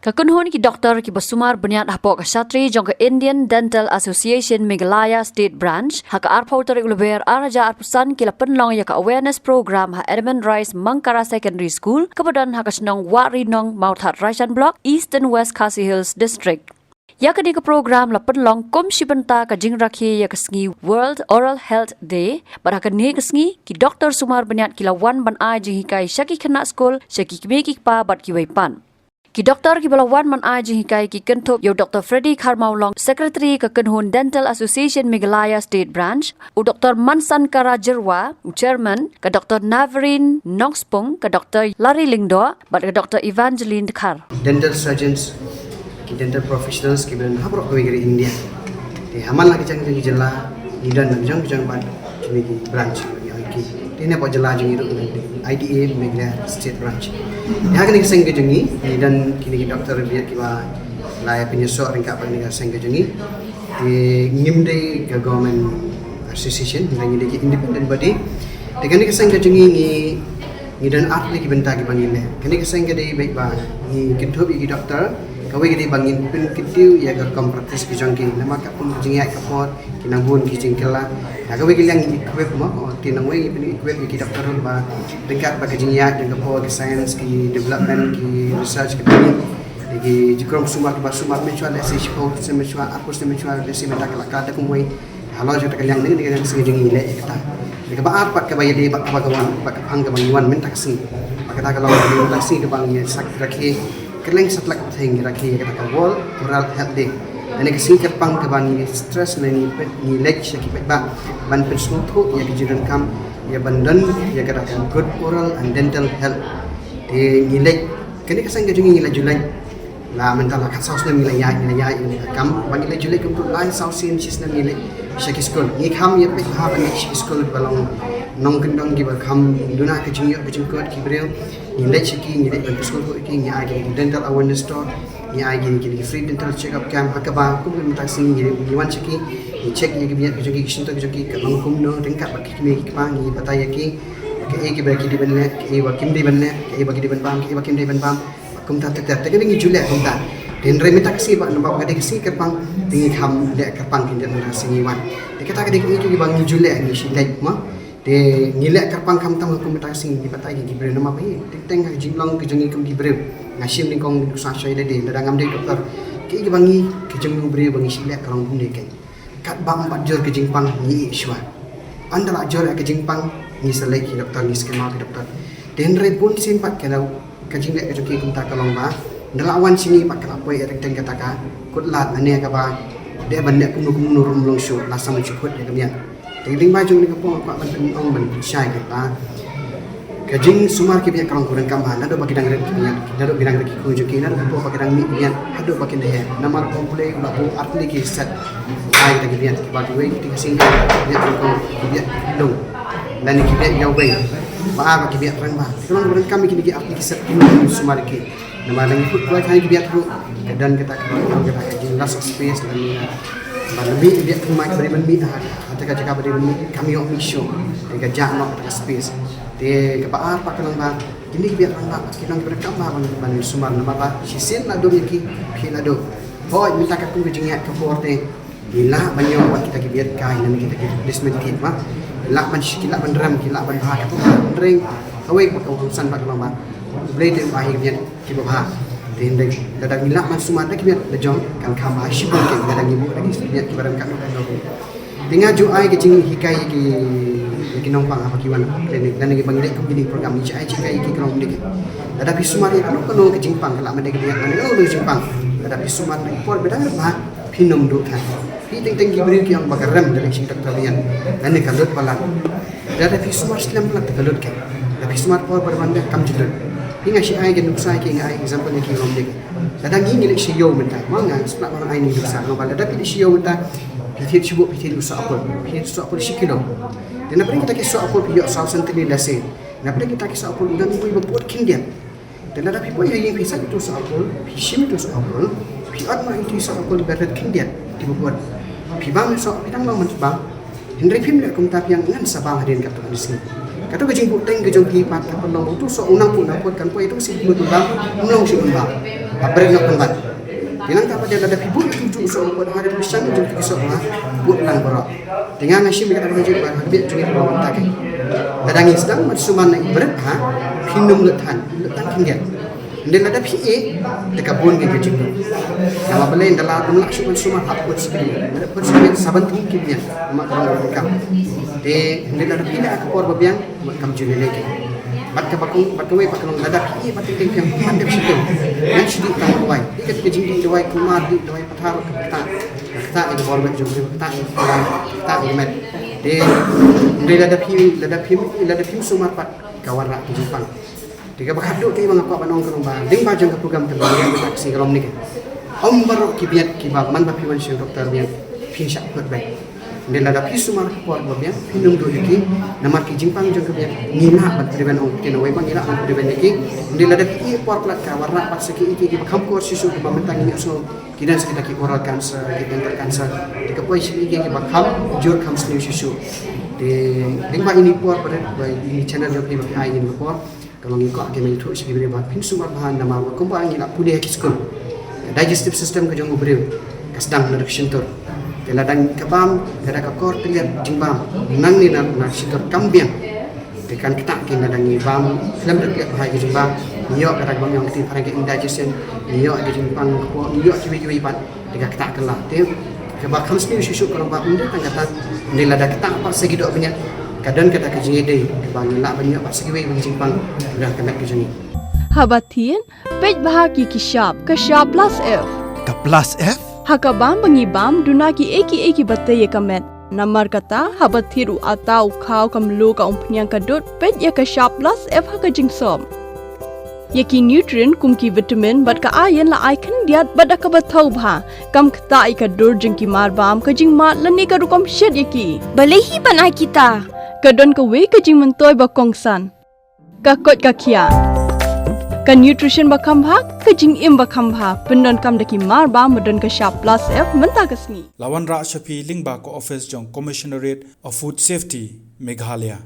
Kakunhon ki doktor ki basumar bunyat hapok Kshatri jong ke Indian Dental Association Meghalaya State Branch haka arpau tarik luber araja arpusan ki lapenlong ya ka awareness program ha Edmund Rice Mangkara Secondary School kemudian haka senong Warinong Mauthat Raishan Block East and West Khasi Hills District. Ya kini ke program lapenlong kom shibenta ka jingrakhi ya kesngi World Oral Health Day pada kini kesngi ki doktor sumar bunyat ki lawan ban a jing hikai syaki kena school syaki kimi ki pa bat ki waipan. Ki doktor ki balawan man aji hikai ki kentup yo Dr. Freddy Karmaulong, Secretary ke Kenhun Dental Association Meghalaya State Branch, u Dr. Mansan Karajerwa, u Chairman, ke Dr. Navrin Nongspung, ke Dr. Larry Lingdo, bat ke Dr. Evangeline Khar. Dental surgeons, ki dental professionals ki beran habrok kami dari India. Di haman lagi jangan jela, lidan jangan bat kami ki branch ki. Ini apa jela jangan itu IDA Meghalaya State Branch. Yang kini kesengke jengi dan kini doktor biar kita layak penyesok ringkap ini kesengke jengi ngimde ke government association dan ngide independent body dengan kesengke jengi ni dan ahli bentar ki bangile kini kesengke dei baik ba ni kentup ki doktor kawe ki bangin pin kitiu ya ke kompraktis ki jangki nama ka pun jengi ka pot kinabun ki jengkela kawe ki yang equip mo tinang we pin equip ki doktor ba ringkat ba ki jengi dan ko ki science ki development ki research ki ki jikrom sumar ki ba sumar mencual se shpo se mencual aku se mencual se meta kala ka ta kumwe halo jata ka yang ni dengan se jengi le kata ka ba apa ka ba yede ba ka gawan ba ka phang ka bang men taksi ba ka ta ka law ni taksi ka bang ye sak rakhe keleng satlak thing rakhe kata ka wall oral health day ani ka singkat pang ka bang ni stress ni lek shaki ba ban personal tho ya ki jiran kam ya bandan ya kata good oral and dental health di ngilek kini kasang ka jungi ngilek julai la mental kat saus na ngilek ya kam bang ngilek julai kum tu lai saus sin sis na ngilek shaki school ni kam ya pe ha ban shaki school balong nong kendong gi ba kam duna ka jungi ka jungkot ki breu ngilek shaki ngilek ban school ko ki ngi agi dental awareness store ni agi ni free dental check up camp akaba kum minta sing ngilek wan shaki ni check ye gi ka jungi kishin to ka jungi ka long kum no ringkat ba ki ki pa ngi bataya ki ke ki ba ki di banne ke ba kim di banne ke ba ki di ban bam ke ba kim di ban bam kum ta ta ta ngi julek kum ta den remi taksi ba no ba ka de ki ke pang tingi kham de ka pang kin de na singi wan de kata ka de ki ba ngi julek ngi shindai ma de ngilek ka pang kham tam kum ta sing di bataya ki bre no ma ba tik teng ka jinglong ki jungi kum ki bre ngashim ni kong sa shai de de ngam de doktor ki ba ngi ki jungi bre ba ngi shilek ka long kum de ke kat bang bat jor ke jingpang ni shwa andala jor ke jingpang ni selek ki doktor ni skema ki doktor den re pun simpat kalau ka jingle ke joki kum ta kalong ba ndalawan sini pak kala poi erek teng kata ka kutlat ane ka ba de ban ne kum rum long shu la sam chu khut de kamian ting ba jung ni ko pa ban ong ban shai ka ta ka jing sumar ki biak kalong kurang kam na do bagi dang rek ki na do bidang rek ku joki na do bagi dang mi bian hado bagi de nama ko play la ko artli ki set ai ta ki bian ki ba ki we ki sing ya ko biak long dan ki biak yau we ba ki biak rang ba kalong kurang kami ki ki artli ki set ki sumar ki nama dang ikut buat hai ki biak ru dan kita jing las space dan ba lebih biak ku mai bari ban mi ata ka jaka bari mi kami ok mi show ka jak no ka space de ka ba apa kalong ba kini biak rang ba kinong berekam ba ban sumar nama ba sisin la do ki phila do boy minta ka ku jingat ka forte ila banyo wat kita ki biak kai nan kita ki dismentit ma la ban shikila ban ram kila ban ha ka ring away ka urusan ba kalong ba boleh de ba hi ki ba den de dadang ila man sumar de ki biak de jong kan kam ha shi ba ki dadang ibu lagi biak ki baram kan do dengan ju ai ke jing hikai ki nong pang apa ki wan klinik dan lagi bangile ko bini program ni ai hikai ki krong dik tetapi sumar ya kan ko ke jing pang kala made ke biak man lo jing pang tetapi sumar ni por bedang ba pinom do than pi teng teng ki beri ki yang bagaram dari sing tak talian dan ni kalut pala tetapi sumar slam pala kalut ke tapi sumar por berbanda kam jidul pinga si ai ke nuksa ki ngai example ni ki rom dik dadang ni ngilik si yo menta manga splak orang ai ni nuksa no bala tapi di si yo menta pitit sibuk pitit usa apol pitit usa apol sikilo dan apa kita kisah apol piyo saw sentini lase na apa kita kisah apol dan ibu ibu buat kindian dan ada pipo yang bisa itu usa apol pishim itu usa apol piat ma itu usa apol berat kindian ibu buat pibang so pidang mang menbang Henry pim le kum tap yang ngan sabang hadin kat tu sini Kata ke jingkuk teng ke jongki pat pelong tu so unang pun napot kan po itu si betul bang unang si bang abre nak pembat bilang tak pada ada pibut tujuh so pada hari pisang jongki so buat lan borok dengan nasi mereka tak kerja bang habis jongki borok tak ke kadang sedang suman naik berat ha pinum letan kinggir dan ada PA dekat bon ke jingkuk nama belain dalam dumlak suman suman haput sekali ada pun sekali saban tinggi dia mak orang mereka de ndela da pila ak por babiang kam jule leke bat ka bakung ada PA bat tinggi yang mandep situ yang sedih kan wai ikat ke jingkuk dawai kumar di dawai pathar kata itu bor bet jumri kata imet de ndela da pim sumar pat kawarra ke Jepang tiga bakaduk ke bang apa banong ke bang ding bajang ke program terbaru yang tak sing kalom ni ke om baru kibiat kibab man ba piwan sing doktor bian pinsyak per baik ndela da pi sumar por babian pinum do iki nama ki Jepang jang ke bian ngina bat priban ong ke no bang ngina ong priban iki ndela da pi por plat ka warna pat seki iki bakam ko sisu ke bamentang ni so kidan sekita ki oral cancer ki dental cancer tiga poi seki iki bakam jur kam sisu de ding ba ini por pada ini channel jok ni ba ai ni por kalau ngikok ke mentu sebagai bahan pinsu bahan nama kumpa angin nak pulih ke sekolah digestive system ke jong beriu kasdang nak sentur kala dan kabam kada ka kor terlihat jimbam nang ni nak sentur kambiang tekan kita kena dan bam film terlihat bahaya jimbam niok kada bang yang kita parang ke indigestion niok ke jimbang ko niok kiwi pat dekat kita kelah te ke bakal sini susu kalau bak unde kan kata nila dak kita apa segi dok banyak kadang kata ke jingide ke bang nak banyak pas segi bang jimbang dah kena ke jingi Habatin pej bahagi ki shop ke shop plus F Ka plus F? hakabam bangi bam dunaki eki batte ye kamet namar kata habathiru atau khau kamlu ka umpnyang kadut pej ya ka shop plus F haka jingsom yaki nutrient kumki vitamin bat ka ayen la icon diat bada ka bathau bha kam khta ai ka dur jingki mar bam ka jing mat lani ka rukom shed yaki Balehi banai kita. kadon ka we ka jing mentoy ba kongsan ka kot ka khia ka nutrition ba khambha ka jing im ba khambha pendon kam daki mar ba modon ka shop plus F menta kasni Lawan Ra Shafi Lingba ko office jong Commissionerate of Food Safety Meghalaya